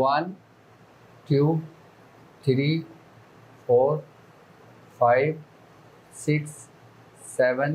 1, 2, 3, 4, 5, 6, 7,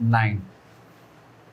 9,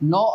9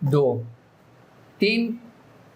2, 3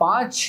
5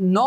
9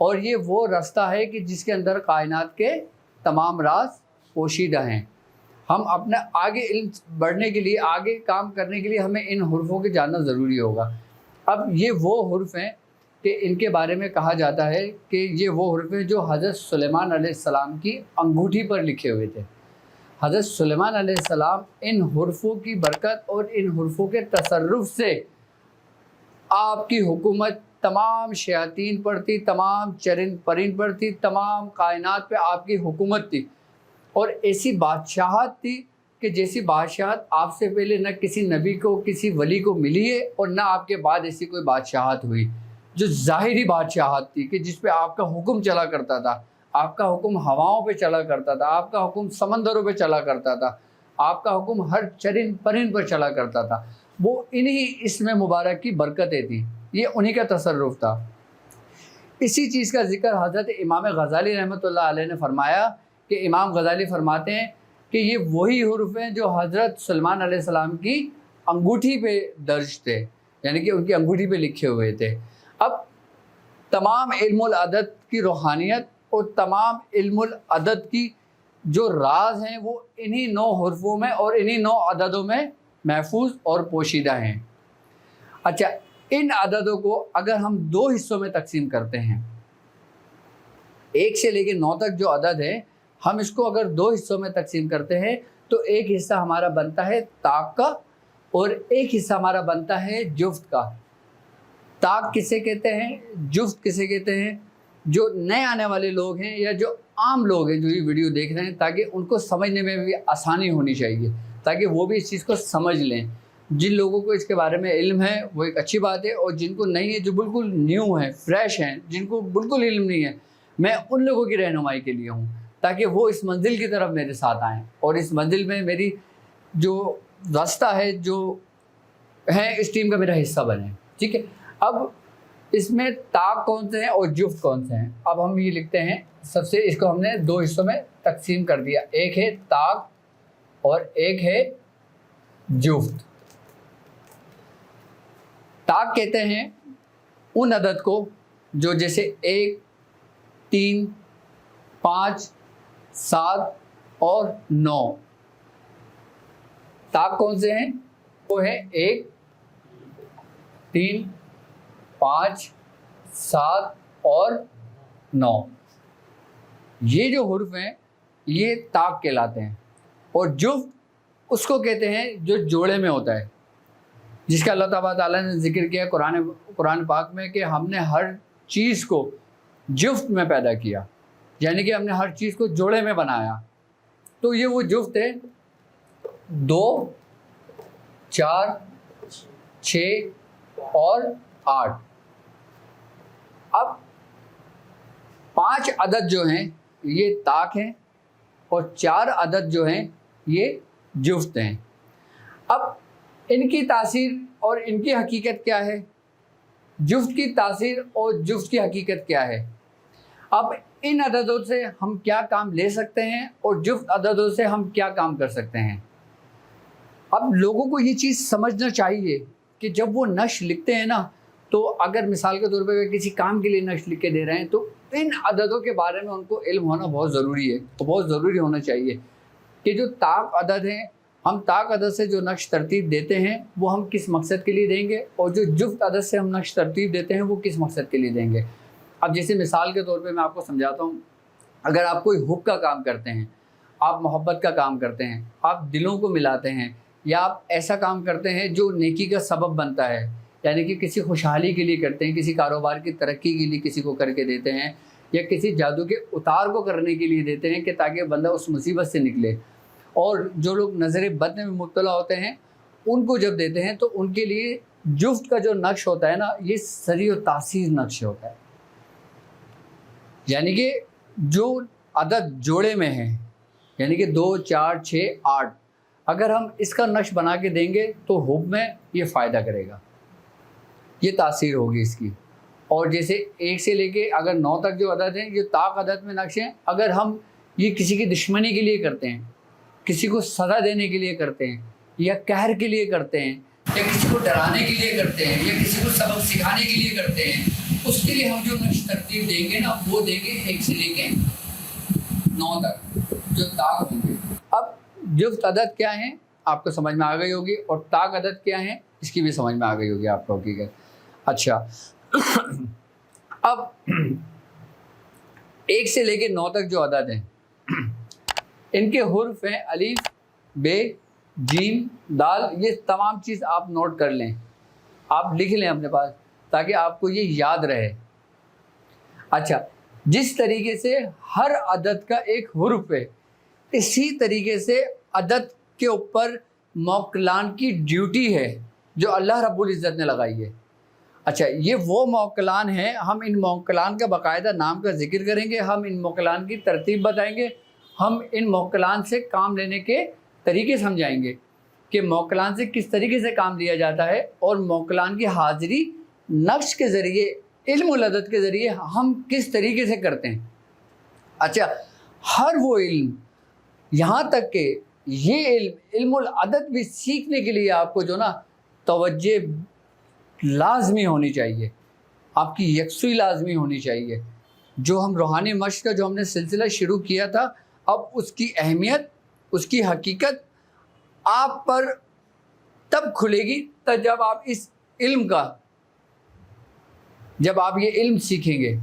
اور یہ وہ راستہ ہے کہ جس کے اندر کائنات کے تمام راز پوشیدہ ہیں۔ ہم اپنا آگے علم بڑھنے کے لیے، آگے کام کرنے کے لیے ہمیں ان حروفوں کے جاننا ضروری ہوگا۔ اب یہ وہ حروف ہیں کہ ان کے بارے میں کہا جاتا ہے کہ یہ وہ حروف ہیں جو حضرت سلیمان علیہ السلام کی انگوٹھی پر لکھے ہوئے تھے۔ حضرت سلیمان علیہ السلام ان حروفوں کی برکت اور ان حروفوں کے تصرف سے آپ کی حکومت تمام شیاطین پر تھی، تمام چرند پرند پر تھی، تمام کائنات پہ آپ کی حکومت تھی، اور ایسی بادشاہت تھی کہ جیسی بادشاہت آپ سے پہلے نہ کسی نبی کو، کسی ولی کو ملی ہے، اور نہ آپ کے بعد ایسی کوئی بادشاہت ہوئی، جو ظاہری بادشاہت تھی کہ جس پہ آپ کا حکم چلا کرتا تھا۔ آپ کا حکم ہواؤں پہ چلا کرتا تھا، آپ کا حکم سمندروں پہ چلا کرتا تھا، آپ کا حکم ہر چرند پرند پر چلا کرتا تھا۔ وہ انہی اسم مبارک کی برکتیں تھیں، یہ انہی کا تصرف تھا۔ اسی چیز کا ذکر حضرت امام غزالی رحمۃ اللہ علیہ نے فرمایا کہ امام غزالی فرماتے ہیں کہ یہ وہی حروف ہیں جو حضرت سلیمان علیہ السلام کی انگوٹھی پہ درج تھے، یعنی کہ ان کی انگوٹھی پہ لکھے ہوئے تھے۔ اب تمام علم العدد کی روحانیت اور تمام علم العدد کی جو راز ہیں وہ انہی 9 حروفوں میں اور انہی 9 عددوں میں محفوظ اور پوشیدہ ہیں۔ اچھا، ان عددوں کو اگر ہم 2 حصوں میں تقسیم کرتے ہیں، 1 سے لے کے 9 تک جو عدد ہے، ہم اس کو اگر 2 حصوں میں تقسیم کرتے ہیں تو ایک حصہ ہمارا بنتا ہے طاق کا اور ایک حصہ ہمارا بنتا ہے جفت کا۔ طاق کسے کہتے ہیں، جفت کسے کہتے ہیں؟ جو نئے آنے والے لوگ ہیں یا جو عام لوگ ہیں جو یہ ویڈیو دیکھ رہے ہیں، تاکہ ان کو سمجھنے میں بھی آسانی ہونی چاہیے، تاکہ وہ بھی اس چیز کو سمجھ لیں۔ جن لوگوں کو اس کے بارے میں علم ہے وہ ایک اچھی بات ہے، اور جن کو نہیں ہے، جو بالکل نیو ہیں، فریش ہیں، جن کو بالکل علم نہیں ہے، میں ان لوگوں کی رہنمائی کے لیے ہوں، تاکہ وہ اس منزل کی طرف میرے ساتھ آئیں اور اس منزل میں میری جو راستہ ہے، جو ہے اس ٹیم کا میرا حصہ بنے۔ ٹھیک ہے، اب اس میں طاق کون سے ہیں اور جفت کون سے ہیں؟ اب ہم یہ لکھتے ہیں، سب سے اس کو ہم نے 2 حصوں میں تقسیم کر دیا، ایک ہے طاق اور ایک ہے جفت۔ طاق کہتے ہیں ان عدد کو جو جیسے 1، 3، 5، 7 اور 9۔ طاق کون سے ہیں؟ وہ ہے 1، 3، 5، 7 اور 9۔ یہ جو حروف ہیں یہ طاق کہلاتے ہیں، اور جفت اس کو کہتے ہیں جو جوڑے میں ہوتا ہے، جس کا اللہ تعالیٰ نے ذکر کیا قرآن پاک میں کہ ہم نے ہر چیز کو جفت میں پیدا کیا، یعنی کہ ہم نے ہر چیز کو جوڑے میں بنایا۔ تو یہ وہ جفت ہے 2، 4، 6 اور 8۔ اب 5 عدد جو ہیں یہ طاق ہیں اور 4 عدد جو ہیں یہ جفت ہیں۔ اب ان کی تاثیر اور ان کی حقیقت کیا ہے؟ جفت کی تاثیر اور جفت کی حقیقت کیا ہے؟ اب ان عددوں سے ہم کیا کام لے سکتے ہیں اور جفت عددوں سے ہم کیا کام کر سکتے ہیں؟ اب لوگوں کو یہ چیز سمجھنا چاہیے کہ جب وہ نقش لکھتے ہیں نا، تو اگر مثال کے طور پہ کسی کام کے لیے نقش لکھ کے دے رہے ہیں تو ان عددوں کے بارے میں ان کو علم ہونا بہت ضروری ہے، تو بہت ضروری ہونا چاہیے کہ جو طاق عدد ہیں، ہم طاق عدد سے جو نقش ترتیب دیتے ہیں وہ ہم کس مقصد کے لیے دیں گے، اور جو جفت عدد سے ہم نقش ترتیب دیتے ہیں وہ کس مقصد کے لیے دیں گے۔ اب جیسے مثال کے طور پہ میں آپ کو سمجھاتا ہوں، اگر آپ کوئی حب کا کام کرتے ہیں، آپ محبت کا کام کرتے ہیں، آپ دلوں کو ملاتے ہیں، یا آپ ایسا کام کرتے ہیں جو نیکی کا سبب بنتا ہے، یعنی کہ کسی خوشحالی کے لیے کرتے ہیں، کسی کاروبار کی ترقی کے لیے کسی کو کر کے دیتے ہیں، یا کسی جادو کے اتار کو کرنے کے لیے دیتے ہیں کہ تاکہ بندہ اس مصیبت سے نکلے، اور جو لوگ نظر بد میں مبتلا ہوتے ہیں ان کو جب دیتے ہیں تو ان کے لیے جفت کا جو نقش ہوتا ہے نا، یہ سری و تاثیر نقش ہوتا ہے، یعنی کہ جو عدد جوڑے میں ہے، یعنی کہ 2، 4، 6، 8، اگر ہم اس کا نقش بنا کے دیں گے تو حب میں یہ فائدہ کرے گا، یہ تاثیر ہوگی اس کی۔ اور جیسے 1 سے لے کے اگر 9 تک جو عدد ہیں، یہ طاق عدد میں نقش ہیں، اگر ہم یہ کسی کی دشمنی کے لیے کرتے ہیں، کسی کو سزا دینے کے لیے کرتے ہیں، یا قہر کے لیے کرتے ہیں، یا کسی کو ڈرانے کے لیے کرتے ہیں، یا کسی کو سبق سکھانے کے لیے کرتے ہیں، اس کے لیے ہم جو نقش ترتیب دیں گے نا وہ دیں گے 1 سے لے کے 9 تک جو طاق ہوں گے. اب جفت عدد کیا ہیں آپ کو سمجھ میں آ گئی ہوگی، اور طاق عدد کیا ہیں اس کی بھی سمجھ میں آ گئی ہوگی آپ کو حقیقت. اچھا اب 1 سے لے کے 9 تک جو عدد ہیں ان کے حروف ہیں الف، بے، جیم، دال. یہ تمام چیز آپ نوٹ کر لیں، آپ لکھ لیں اپنے پاس تاکہ آپ کو یہ یاد رہے. اچھا، جس طریقے سے ہر عدد کا ایک حرف ہے اسی طریقے سے عدد کے اوپر موکلان کی ڈیوٹی ہے جو اللہ رب العزت نے لگائی ہے. اچھا، یہ وہ موکلان ہیں، ہم ان موکلان کا باقاعدہ نام کا ذکر کریں گے، ہم ان موکلان کی ترتیب بتائیں گے، ہم ان موکلان سے کام لینے کے طریقے سمجھائیں گے کہ موکلان سے کس طریقے سے کام لیا جاتا ہے، اور موکلان کی حاضری نقش کے ذریعے، علم العدد کے ذریعے ہم کس طریقے سے کرتے ہیں. اچھا، ہر وہ علم، یہاں تک کہ یہ علم العدد بھی سیکھنے کے لیے آپ کو جو نا توجہ لازمی ہونی چاہیے، آپ کی یکسوئی لازمی ہونی چاہیے. جو ہم روحانی مشق کا جو ہم نے سلسلہ شروع کیا تھا، اب اس کی اہمیت، اس کی حقیقت آپ پر تب کھلے گی جب آپ اس علم کا، جب آپ یہ علم سیکھیں گے،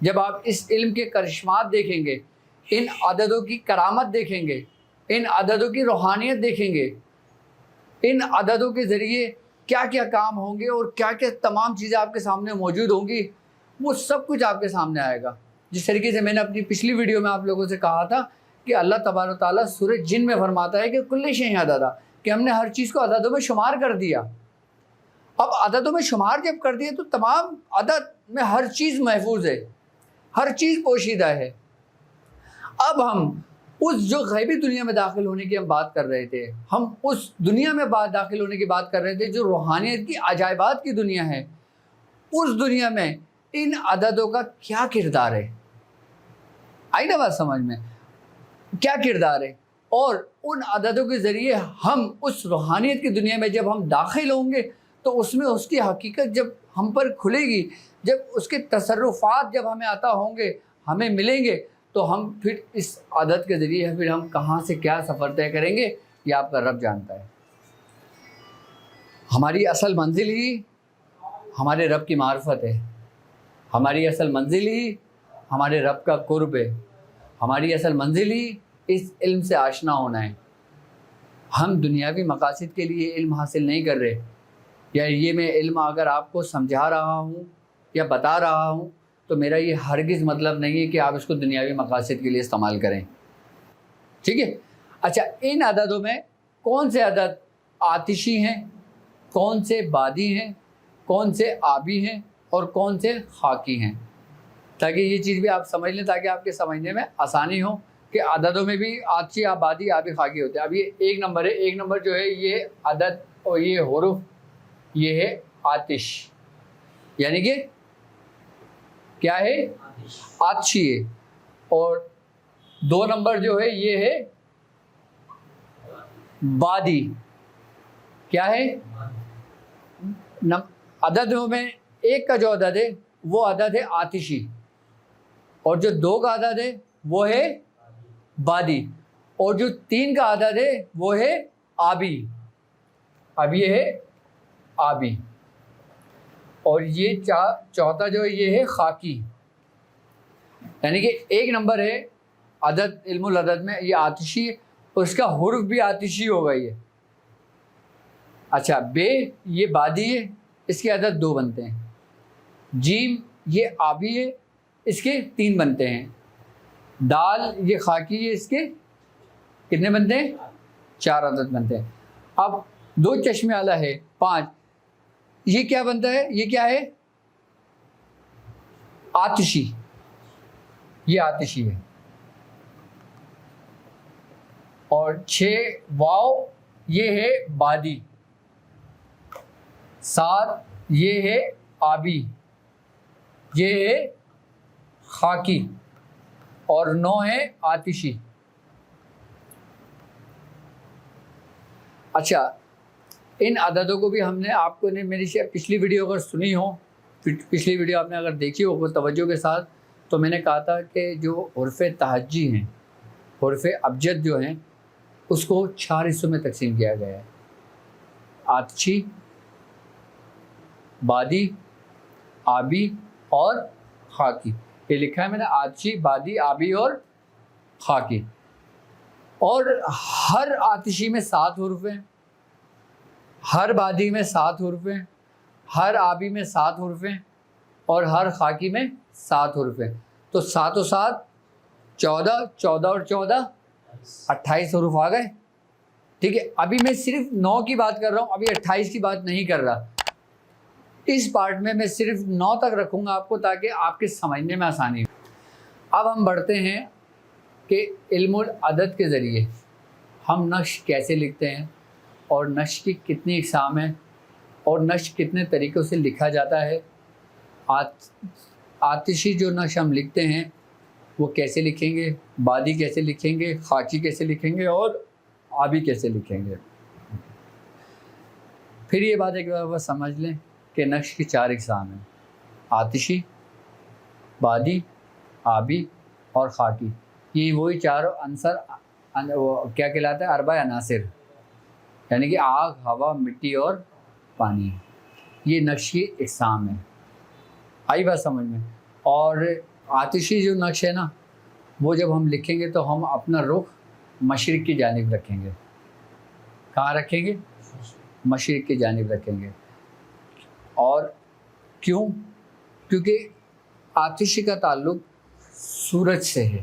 جب آپ اس علم کے کرشمات دیکھیں گے، ان عددوں کی کرامت دیکھیں گے، ان عددوں کی روحانیت دیکھیں گے، ان عددوں کے ذریعے کیا کیا کام ہوں گے اور کیا کیا تمام چیزیں آپ کے سامنے موجود ہوں گی، وہ سب کچھ آپ کے سامنے آئے گا. جس طریقے سے میں نے اپنی پچھلی ویڈیو میں آپ لوگوں سے کہا تھا کہ اللہ تبارک و تعالیٰ سورہ جن میں فرماتا ہے کہ کل شیء عددا، کہ ہم نے ہر چیز کو عددوں میں شمار کر دیا. اب عددوں میں شمار جب کر دیا تو تمام عدد میں ہر چیز محفوظ ہے، ہر چیز پوشیدہ ہے. اب ہم اس جو غیبی دنیا میں داخل ہونے کی ہم بات کر رہے تھے، ہم اس دنیا میں داخل ہونے کی بات کر رہے تھے جو روحانیت کی عجائبات کی دنیا ہے. اس دنیا میں ان عددوں کا کیا کردار ہے؟ آئی نا بات سمجھ میں؟ کیا کردار ہے؟ اور ان عددوں کے ذریعے ہم اس روحانیت کی دنیا میں جب ہم داخل ہوں گے تو اس میں اس کی حقیقت جب ہم پر کھلے گی، جب اس کے تصرفات جب ہمیں عطا ہوں گے، ہمیں ملیں گے، تو ہم پھر اس عدد کے ذریعے پھر ہم کہاں سے کیا سفر طے کریں گے یہ آپ کا رب جانتا ہے. ہماری اصل منزل ہی ہمارے رب کی معرفت ہے، ہماری اصل منزل ہی ہمارے رب کا قرب ہے، ہماری اصل منزل ہی اس علم سے آشنا ہونا ہے. ہم دنیاوی مقاصد کے لیے علم حاصل نہیں کر رہے، یا یہ میں علم اگر آپ کو سمجھا رہا ہوں یا بتا رہا ہوں تو میرا یہ ہرگز مطلب نہیں ہے کہ آپ اس کو دنیاوی مقاصد کے لیے استعمال کریں. ٹھیک ہے؟ اچھا، ان عددوں میں کون سے عدد آتشی ہیں، کون سے بادی ہیں، کون سے آبی ہیں اور کون سے خاکی ہیں، تاکہ یہ چیز بھی آپ سمجھ لیں، تاکہ آپ کے سمجھنے میں آسانی ہو کہ عددوں میں بھی آتشی، آبادی، آبی، خاکی ہوتے ہیں. اب یہ 1 نمبر ہے، 1 نمبر جو ہے یہ عدد اور یہ حروف، یہ ہے آتش، یعنی کہ کیا ہے؟ آتشی ہے. اور 2 نمبر جو ہے یہ ہے بادی. کیا ہے؟ عددوں میں 1 کا جو عدد ہے وہ عدد ہے آتشی، اور جو 2 کا عدد ہے وہ ہے بادی، اور جو 3 کا عدد ہے وہ ہے آبی. اب یہ ہے آبی، اور یہ چوتھا جو ہے یہ ہے خاکی. یعنی کہ 1 نمبر ہے عدد علم العدد میں یہ آتشی، اس کا حرف بھی آتشی ہوگا یہ. اچھا، بے یہ بادی ہے، اس کے عدد 2 بنتے ہیں. جیم یہ آبی ہے، اس کے 3 بنتے ہیں. دال یہ خاکی ہے، اس کے کتنے بنتے ہیں؟ 4 عدد بنتے ہیں. اب 2 چشمے والا ہے 5، یہ کیا بنتا ہے؟ یہ کیا ہے؟ آتشی، یہ آتشی ہے. اور 6 واو یہ ہے بادی، 7 یہ ہے آبی، یہ ہے خاکی، اور 9 ہے آتشی. اچھا، ان عددوں کو بھی ہم نے آپ کو نے میری پچھلی ویڈیو اگر سنی ہو پچھلی ویڈیو آپ نے اگر دیکھی ہو توجہ کے ساتھ، تو میں نے کہا تھا کہ جو حروف تہجی ہیں، حروف ابجد جو ہیں، اس کو 4 حصوں میں تقسیم کیا گیا ہے: آتشی، بادی، آبی اور خاکی. یہ لکھا ہے میں نے، آتشی، بادی، آبی اور خاکی. اور ہر آتشی میں 7 حروف ہیں، ہر بادی میں 7 حروف ہیں، ہر آبی میں 7 حروف ہیں، اور ہر خاکی میں 7 حروف ہیں. تو 7 و 7 14، 14 اور 14 28 حروف آ گئے. ٹھیک ہے، ابھی میں صرف 9 کی بات کر رہا ہوں، ابھی 28 کی بات نہیں کر رہا. اس پارٹ میں صرف 9 تک رکھوں گا آپ کو، تاکہ آپ کے سمجھنے میں آسانی ہو. اب ہم بڑھتے ہیں کہ علم العدد کے ذریعے ہم نقش کیسے لکھتے ہیں، اور نقش کی کتنی اقسام ہیں، اور نقش کتنے طریقوں سے لکھا جاتا ہے. آتشی جو نقش ہم لکھتے ہیں وہ کیسے لکھیں گے، بادی کیسے لکھیں گے، خاکی کیسے لکھیں گے، اور آبی کیسے لکھیں گے. پھر یہ بات ایک بار سمجھ لیں کہ نقش کی 4 اقسام ہیں: آتشی، بادی، آبی اور خاکی. یہ وہی چاروں عنصر کیا کہلاتا ہے؟ 4 عناصر، یعنی کہ آگ، ہوا، مٹی اور پانی. یہ نقش کی اقسام ہے. آئی بات سمجھ میں؟ اور آتشی جو نقش ہے نا، وہ جب ہم لکھیں گے تو ہم اپنا رخ مشرق کی جانب رکھیں گے. کہاں رکھیں گے؟ مشرق کی جانب رکھیں گے. اور کیوں؟ کیونکہ آتشی کا تعلق سورج سے ہے،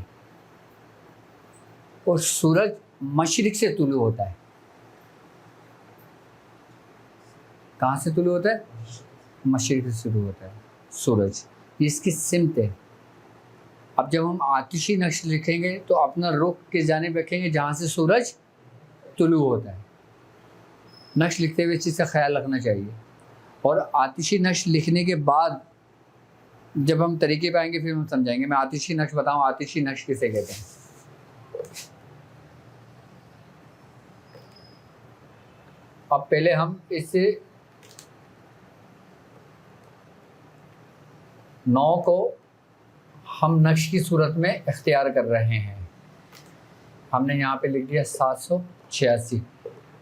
اور سورج مشرق سے طلوع ہوتا ہے. کہاں سے طلوع ہوتا ہے؟ مشرق سے طلوع ہوتا ہے سورج. یہ اس کی سمت ہے. اب جب ہم آتشی نقش لکھیں گے تو اپنا رخ کس جانب رکھیں گے؟ جہاں سے سورج طلوع ہوتا ہے. نقش لکھتے ہوئے اس چیز کا خیال رکھنا چاہیے. اور آتشی نقش لکھنے کے بعد جب ہم طریقے پہ آئیں گے پھر ہم سمجھائیں گے. میں آتشی نقش بتاؤں، آتشی نقش کسے کہتے ہیں. اب پہلے ہم اس 9 کو ہم نقش کی صورت میں اختیار کر رہے ہیں. ہم نے یہاں پہ لکھ دیا 786.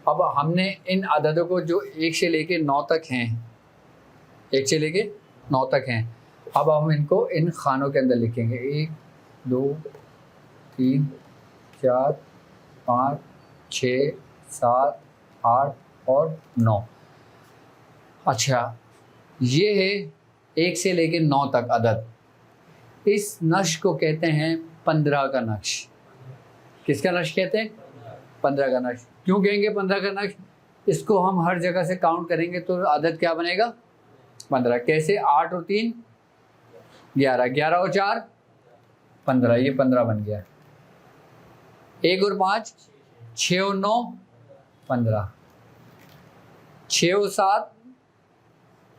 اب ہم نے ان عددوں کو جو 1 سے لے کے 9 تک ہیں، 1 سے لے کے 9 تک ہیں، اب ہم ان کو ان خانوں کے اندر لکھیں گے. 1 2 3 4 5 6 7 8 اور 9. اچھا، یہ ہے 1 سے لے کے 9 تک عدد. اس نقش کو کہتے ہیں 15 کا نقش. کس کا نقش کہتے ہیں؟ 15 کا نقش. کیوں کہیں گے 15 کا نقش؟ اس کو ہم ہر جگہ سے کاؤنٹ کریں گے تو عدد کیا بنے گا؟ 15. کیسے؟ 8 اور 3 11، 11 اور 4 15. یہ 15 بن گیا. 1 اور 5 6 اور 9 15. 6 اور 7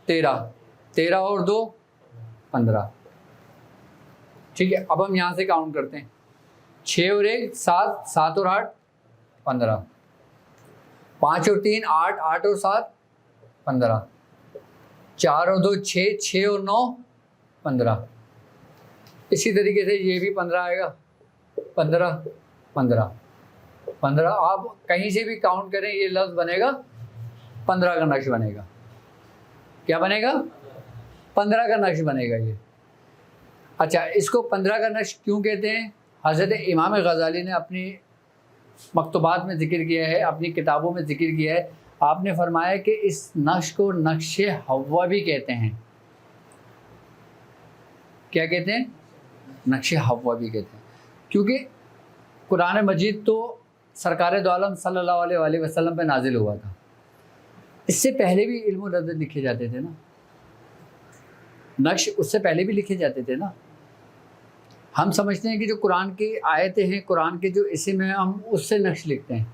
13، 13 اور 2 15. ٹھیک ہے، اب ہم یہاں سے کاؤنٹ کرتے ہیں. 6 اور 1 7، 7 اور 8 15. 5 اور 3 8، 8 اور 7 15. 4 اور 2 6، 6 اور 9 15. اسی طریقے سے یہ بھی 15 آئے گا. 15 15 15. آپ کہیں سے بھی کاؤنٹ کریں یہ لفظ بنے گا 15 کا نقش بنے گا. کیا بنے گا؟ 15 کا نقش بنے گا یہ. اچھا، اس کو 15 کا نقش کیوں کہتے ہیں؟ حضرت امام غزالی نے اپنی مکتوبات میں ذکر کیا ہے، اپنی کتابوں میں ذکر کیا ہے. آپ نے فرمایا کہ اس نقش کو نقش حوا بھی کہتے ہیں. کیا کہتے ہیں؟ نقش حوا بھی کہتے ہیں. کیونکہ قرآن مجید تو سرکار دو عالم صلی اللہ علیہ وآلہ وسلم پہ نازل ہوا تھا. اس سے پہلے بھی علم العدد لکھے جاتے تھے نا. نقش اس سے پہلے بھی لکھے جاتے تھے نا. ہم سمجھتے ہیں کہ جو قرآن کی آیتیں ہیں، قرآن کے جو اسم ہیں، ہم اس سے نقش لکھتے ہیں.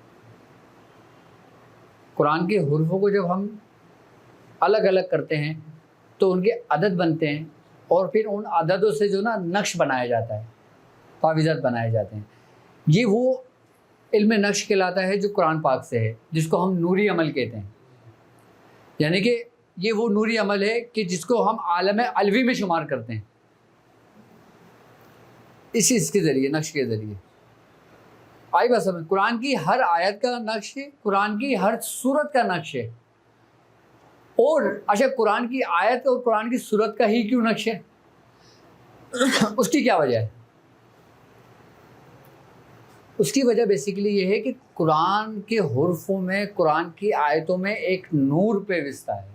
قرآن کے حروفوں کو جب ہم الگ الگ کرتے ہیں تو ان کے عدد بنتے ہیں، اور پھر ان عددوں سے جو نا نقش بنایا جاتا ہے، تعویذات بنائے جاتے ہیں. یہ وہ علم نقش کہلاتا ہے جو قرآن پاک سے ہے، جس کو ہم نوری عمل کہتے ہیں. یعنی کہ یہ وہ نوری عمل ہے کہ جس کو ہم عالم علوی میں شمار کرتے ہیں، اس کے ذریعے، نقش کے ذریعے۔ آئی بات سمجھ؟ قرآن کی ہر آیت کا نقش ہے، قرآن کی ہر سورت کا نقش ہے۔ اور اچھا، قرآن کی آیت اور قرآن کی سورت کا ہی کیوں نقش ہے؟ اس کی کیا وجہ ہے؟ اس کی وجہ بیسیکلی یہ ہے کہ قرآن کے حرفوں میں، قرآن کی آیتوں میں ایک نور پیوستہ ہے،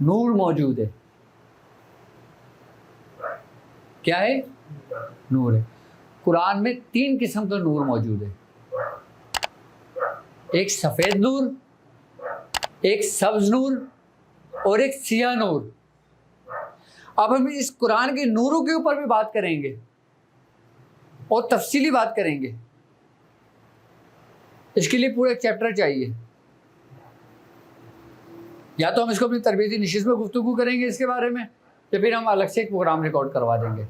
نور موجود ہے۔ کیا ہے؟ نور ہے۔ قرآن میں 3 قسم کا نور موجود ہے، ایک سفید نور، ایک سبز نور اور ایک سیاہ نور۔ اب ہم اس قرآن کے نوروں کے اوپر بھی بات کریں گے اور تفصیلی بات کریں گے۔ اس کے لیے پورا ایک چیپٹر چاہیے، یا تو ہم اس کو اپنی تربیتی نشست میں گفتگو کریں گے اس کے بارے میں، یا پھر ہم الگ سے ایک پروگرام ریکارڈ کروا دیں گے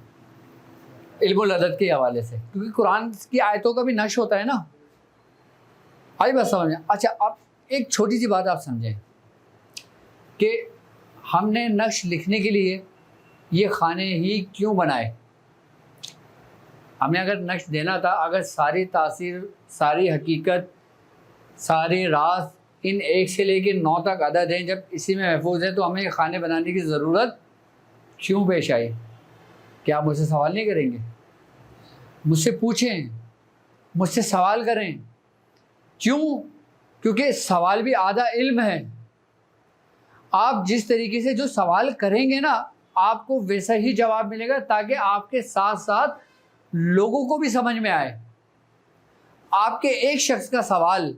علم العدد کے حوالے سے، کیونکہ قرآن کی آیتوں کا بھی نقش ہوتا ہے نا۔ آئی بات سمجھ میں؟ اچھا، اب ایک چھوٹی سی بات آپ سمجھیں کہ ہم نے نقش لکھنے کے لیے یہ خانے ہی کیوں بنائے؟ ہم نے اگر نقش دینا تھا، اگر ساری تاثیر، ساری حقیقت، سارے راز ان 1 سے لے کے 9 تک عدد ہیں، جب اسی میں محفوظ ہیں، تو ہمیں یہ خانے بنانے کی ضرورت کیوں پیش آئی؟ کیا آپ مجھ سے سوال نہیں کریں گے؟ مجھ سے پوچھیں، مجھ سے سوال کریں۔ کیوں؟ کیونکہ سوال بھی آدھا علم ہے۔ آپ جس طریقے سے جو سوال کریں گے نا، آپ کو ویسا ہی جواب ملے گا، تاکہ آپ کے ساتھ ساتھ لوگوں کو بھی سمجھ میں آئے۔ آپ کے ایک شخص کا سوال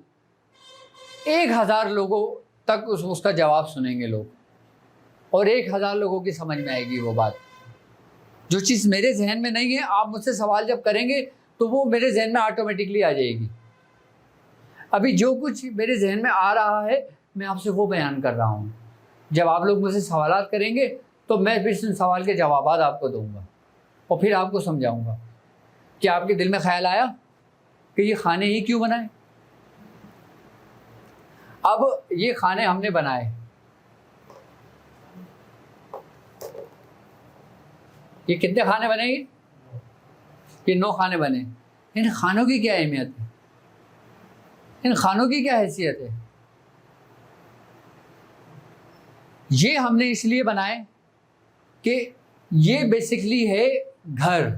1000 لوگوں تک اس کا جواب سنیں گے لوگ، اور 1000 لوگوں کی سمجھ میں آئے گی وہ بات۔ جو چیز میرے ذہن میں نہیں ہے، آپ مجھ سے سوال جب کریں گے تو وہ میرے ذہن میں آٹومیٹکلی آ جائے گی۔ ابھی جو کچھ میرے ذہن میں آ رہا ہے، میں آپ سے وہ بیان کر رہا ہوں۔ جب آپ لوگ مجھ سے سوالات کریں گے تو میں پھر ان سوال کے جوابات آپ کو دوں گا، اور پھر آپ کو سمجھاؤں گا۔ کیا آپ کے دل میں خیال آیا کہ یہ خانے ہی کیوں بنائے؟ اب یہ خانے ہم نے بنائے، یہ کتنے خانے بنے گے؟ یہ 9 خانے بنے۔ ان خانوں کی کیا اہمیت ہے؟ ان خانوں کی کیا حیثیت ہے؟ یہ ہم نے اس لیے بنائے کہ یہ بیسکلی ہے گھر۔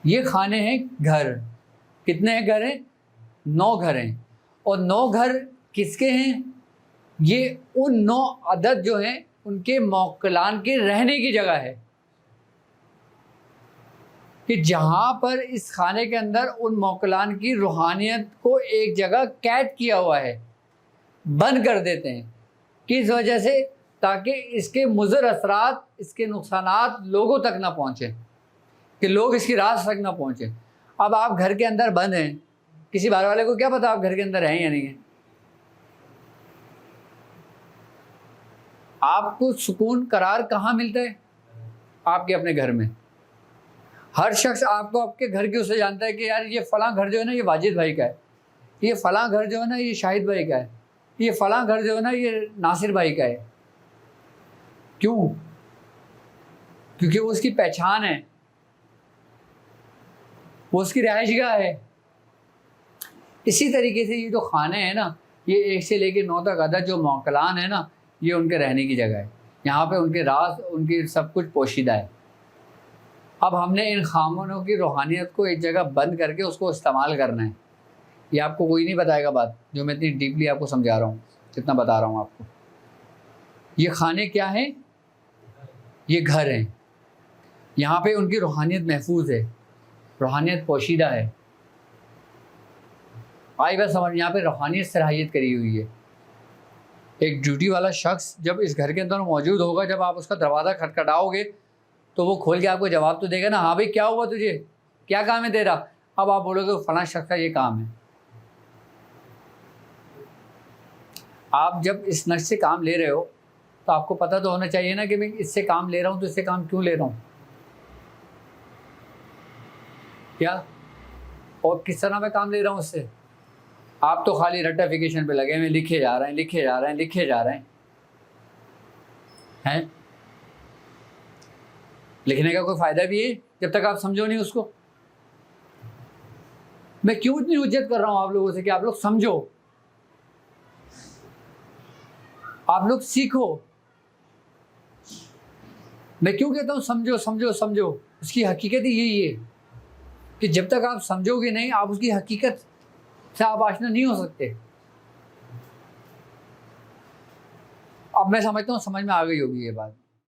یہ خانے ہیں گھر۔ کتنے ہیں گھر ہیں؟ 9 گھر ہیں۔ اور 9 گھر کس کے ہیں؟ یہ ان 9 عدد جو ہیں ان کے موکلان کے رہنے کی جگہ ہے، کہ جہاں پر اس خانے کے اندر ان موکلان کی روحانیت کو ایک جگہ قید کیا ہوا ہے، بند کر دیتے ہیں۔ کس وجہ سے؟ تاکہ اس کے مضر اثرات، اس کے نقصانات لوگوں تک نہ پہنچیں، کہ لوگ اس کی راز تک نہ پہنچیں۔ اب آپ گھر کے اندر بند ہیں، کسی باہر والے کو کیا پتا آپ گھر کے اندر ہیں یا نہیں ہیں؟ آپ کو سکون قرار کہاں ملتا ہے؟ آپ کے اپنے گھر میں۔ ہر شخص آپ کو آپ کے گھر کی اس سے جانتا ہے کہ یار یہ فلاں گھر جو ہے نا یہ واجد بھائی کا ہے، یہ فلاں گھر جو ہے نا یہ شاہد بھائی کا ہے، یہ فلاں گھر جو ہے نا یہ ناصر بھائی کا ہے۔ کیوں؟ کیونکہ وہ اس کی پہچان ہے، وہ اس کی رہائش گاہ ہے۔ اسی طریقے سے یہ جو خانے ہیں نا، یہ 1 سے لے کے 9 تک عدد جو موکلان ہیں نا، یہ ان کے رہنے کی جگہ ہے۔ یہاں پہ ان کے راز، ان کی سب کچھ پوشیدہ ہے۔ اب ہم نے ان خامنوں کی روحانیت کو ایک جگہ بند کر کے اس کو استعمال کرنا ہے۔ یہ آپ کو کوئی نہیں بتائے گا بات جو میں اتنی ڈیپلی آپ کو سمجھا رہا ہوں، جتنا بتا رہا ہوں آپ کو۔ یہ خانے کیا ہیں؟ یہ گھر ہیں۔ یہاں پہ ان کی روحانیت محفوظ ہے، روحانیت پوشیدہ ہے۔ آئی بات سمجھ؟ یہاں پہ روحانیت صلاحیت کری ہوئی ہے۔ ایک ڈیوٹی والا شخص جب اس گھر کے اندر موجود ہوگا، جب آپ اس کا دروازہ کھٹکھٹاؤ گے تو وہ کھول کے آپ کو جواب تو دے گا نا، ہاں بھائی کیا ہوا تجھے، کیا کام ہے تیرا؟ اب آپ بولو گے فلاں شخص کا یہ کام ہے۔ آپ جب اس نقش سے کام لے رہے ہو تو آپ کو پتہ تو ہونا چاہیے نا کہ میں اس سے کام لے رہا ہوں تو اس سے کام کیوں لے رہا ہوں، کیا اور کس طرح میں کام لے رہا ہوں اس سے۔ آپ تو خالی رٹیفیکیشن پہ لگے ہوئے، لکھے جا رہے ہیں، لکھے جا رہے ہیں، لکھے جا رہے ہیں۔ ہے، لکھنے کا کوئی فائدہ بھی ہے جب تک آپ سمجھو نہیں اس کو. میں کیوں اتنی حجت کر رہا ہوں آپ لوگوں سے کہ آپ لوگ سمجھو، آپ لوگ سیکھو. میں کیوں کہتا ہوں سمجھو سمجھو سمجھو؟ اس کی حقیقت ہی یہی ہے کہ جب تک آپ سمجھو گے نہیں، آپ اس کی حقیقت سے آپ آشنا نہیں ہو سکتے. اب میں سمجھتا ہوں سمجھ میں آ گئی ہوگی یہ بات.